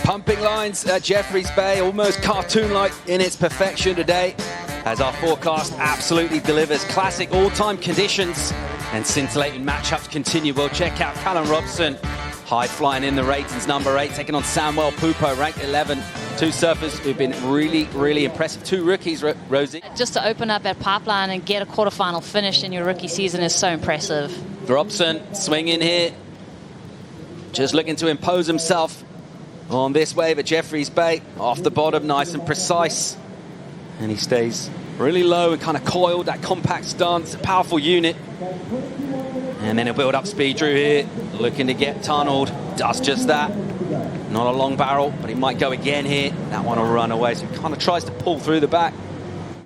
Pumping lines at Jeffreys Bay, almost cartoon-like in its perfection today, as our forecast absolutely delivers. Classic all-time conditions and scintillating matchups continue. We'll check out Callum Robson, high flying in the ratings, number 8, taking on Samuel Pupo, ranked 11. Two surfers who've been really impressive. Two rookies, Rosie. Just to open up at Pipeline and get a quarterfinal finish in your rookie season is so impressive. Robson swinging here, just looking to impose himself on this wave at Jeffreys Bay. Off the bottom, nice and precise. And he stays really low and kind of coiled, that compact stance, a powerful unit. And then he'll build up speed through here, looking to get tunneled. Does just that. Not a long barrel, but he might go again here. That one will run away, so he kind of tries to pull through the back.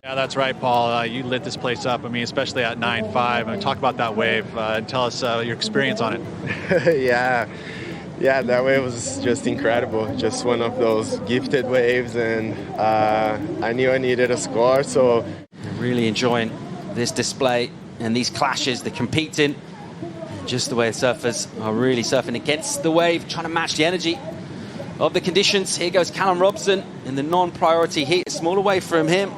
Yeah, that's right, Paul. You lit this place up. I mean, especially at 9.5. And talk about that wave and tell us your experience on it. Yeah, that wave was just incredible. Just one of those gifted waves, and I knew I needed a score, so. Really enjoying this display and these clashes, the competing. Just the way the surfers are really surfing against the wave, trying to match the energy of the conditions. Here goes Callum Robson in the non-priority heat. A smaller wave from him.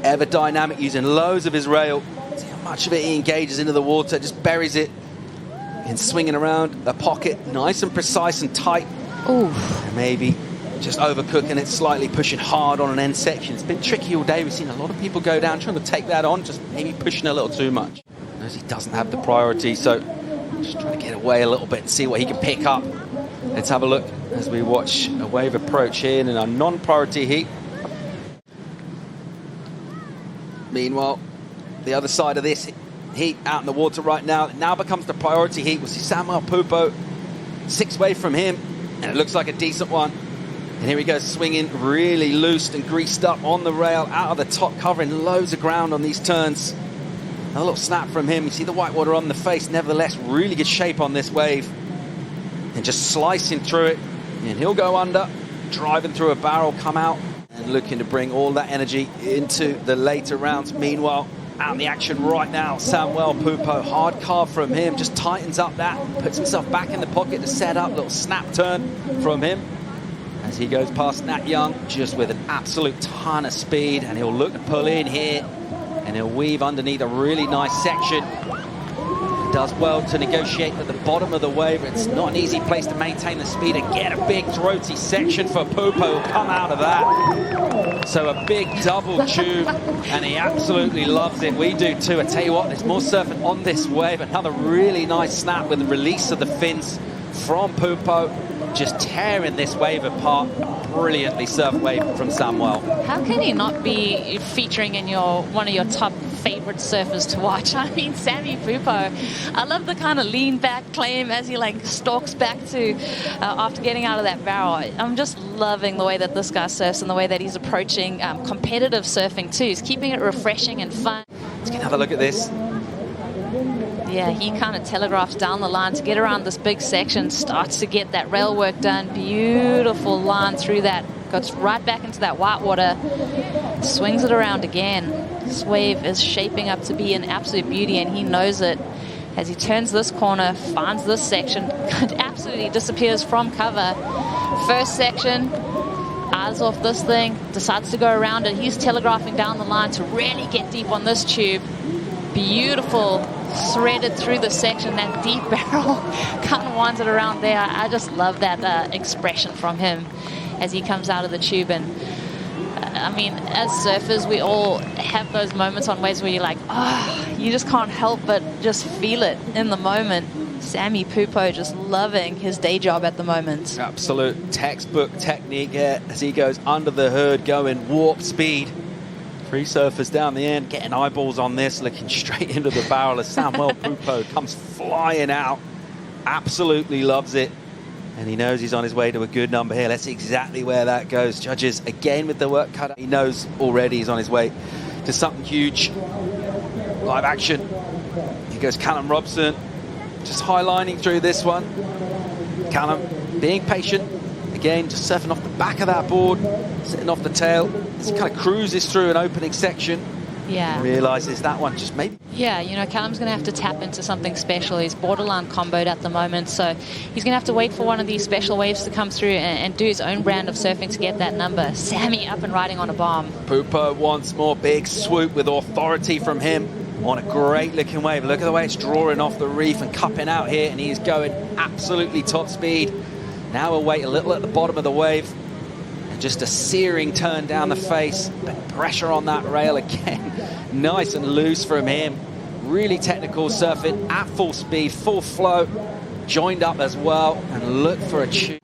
Ever dynamic, using loads of his rail. See how much of it he engages into the water, just buries it. And swinging around a pocket, nice and precise and tight. Ooh. Maybe just overcooking it slightly, pushing hard on an end section. It's been tricky all day. We've seen a lot of people go down, trying to take that on, just maybe pushing a little too much. As he doesn't have the priority, so just trying to get away a little bit and see what he can pick up. Let's have a look as we watch a wave approach here in our non-priority heat. Meanwhile, the other side of this heat out in the water right now. It now becomes the priority heat. We'll see Samuel Pupo, 6 wave from him, and it looks like a decent one. And here he goes, swinging really loose and greased up on the rail, out of the top, covering loads of ground on these turns. A little snap from him. You see the whitewater on the face. Nevertheless, really good shape on this wave. And just slicing through it. And he'll go under, driving through a barrel, come out, and looking to bring all that energy into the later rounds. Meanwhile, out in the action right now, Samuel Pupo, hard carve from him, just tightens up that, puts himself back in the pocket to set up, little snap turn from him as he goes past Nat Young, just with an absolute ton of speed, and he'll look to pull in here, and he'll weave underneath a really nice section. He does well to negotiate at the bottom of the wave. It's not an easy place to maintain the speed and get a big throaty section for Pupo, who'll come out of that. So a big double tube, and he absolutely loves it. We do too. I tell you what, there's more surfing on this wave. Another really nice snap with the release of the fins from Pupo, just tearing this wave apart. Brilliantly surfed wave from Samuel. How can he not be featuring in one of your top favorite surfers to watch? I mean, Sammy Pupo. I love the kind of lean back claim as he like stalks back to after getting out of that barrel. I'm just loving the way that this guy surfs and the way that he's approaching competitive surfing too. He's keeping it refreshing and fun. Let's get another look at this. Yeah, he kind of telegraphs down the line to get around this big section, starts to get that rail work done. Beautiful line through that, goes right back into that whitewater, swings it around again. This wave is shaping up to be an absolute beauty, and he knows it. As he turns this corner, finds this section, absolutely disappears from cover. First section, eyes off this thing, decides to go around it. He's telegraphing down the line to really get deep on this tube. Beautiful, threaded through the section, that deep barrel, kind of winds it around there. I just love that expression from him as he comes out of the tube. And I mean, as surfers, we all have those moments on waves where you're like, oh, you just can't help but just feel it in the moment. Sammy Pupo just loving his day job at the moment. Absolute textbook technique here as he goes under the hood, going warp speed. 3 surfers down the end, getting eyeballs on this, looking straight into the barrel as Samuel Pupo comes flying out. Absolutely loves it. And he knows he's on his way to a good number here. Let's see exactly where that goes. Judges again with the work cut out. He knows already he's on his way to something huge. Live action. Here goes Callum Robson, just highlining through this one. Callum being patient. Again, just surfing off the back of that board, sitting off the tail. As he kind of cruises through an opening section. Yeah. Realises that one just maybe. Yeah, you know, Callum's going to have to tap into something special. He's borderline comboed at the moment, so he's going to have to wait for one of these special waves to come through and do his own brand of surfing to get that number. Sammy up and riding on a bomb. Pupo once more, big swoop with authority from him on a great looking wave. Look at the way it's drawing off the reef and cupping out here, and he's going absolutely top speed. Now we'll wait a little at the bottom of the wave. Just a searing turn down the face, but pressure on that rail again. Nice and loose from him. Really technical surfing at full speed, full flow, joined up as well, and look for a tune.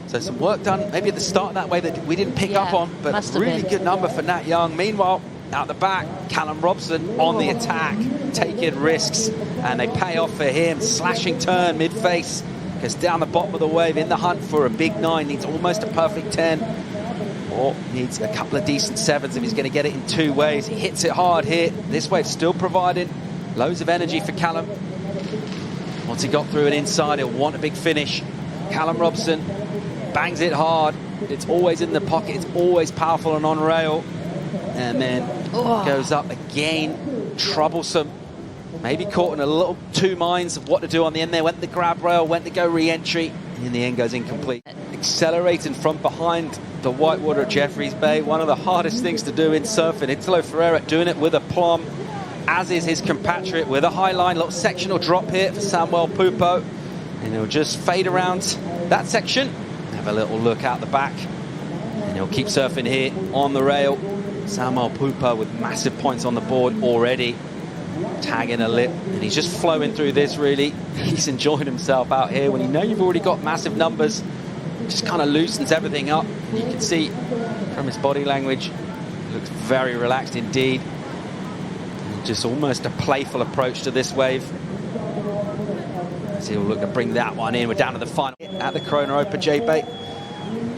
So some work done maybe at the start of that wave that we didn't pick up on, but really good number for Nat Young. Meanwhile, out the back, Callum Robson on the attack, taking risks, and they pay off for him. Slashing turn mid-face, goes down the bottom of the wave in the hunt for a big 9, needs almost a perfect 10. Or needs a couple of decent 7s if he's going to get it in 2 waves. He hits it hard here. This wave still providing loads of energy for Callum. Once he got through an inside, he'll want a big finish. Callum Robson bangs it hard. It's always in the pocket. It's always powerful and on rail. And then goes up again. Troublesome. Maybe caught in a little 2 minds of what to do on the end there. Went the grab rail, went to go re-entry. And in the end goes incomplete. Accelerating from behind the whitewater at Jeffreys Bay. One of the hardest things to do in surfing. Italo Ferreira doing it with a plum, as is his compatriot with a high line. Little sectional drop here for Samuel Pupo. And he'll just fade around that section. Have a little look out the back. And he'll keep surfing here on the rail. Samuel Pupo with massive points on the board already. Tagging a lip, and he's just flowing through this really. He's enjoying himself out here. When you know you've already got massive numbers, it just kind of loosens everything up. You can see from his body language, he looks very relaxed indeed. And just almost a playful approach to this wave. So he'll look to bring that one in. We're down to the final at the Corona Open J-Bay.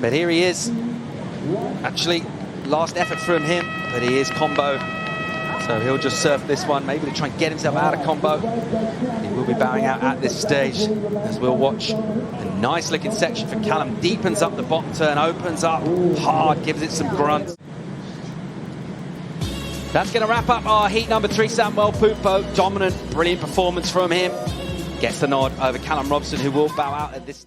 But here he is. Actually, last effort from him, but he is combo. So he'll just surf this one, maybe to try and get himself out of combo. He will be bowing out at this stage, as we'll watch. A nice looking section for Callum. Deepens up the bottom turn, opens up hard, gives it some grunt. That's going to wrap up our heat number 3, Samuel Pupo. Dominant, brilliant performance from him. Gets the nod over Callum Robson, who will bow out at this stage.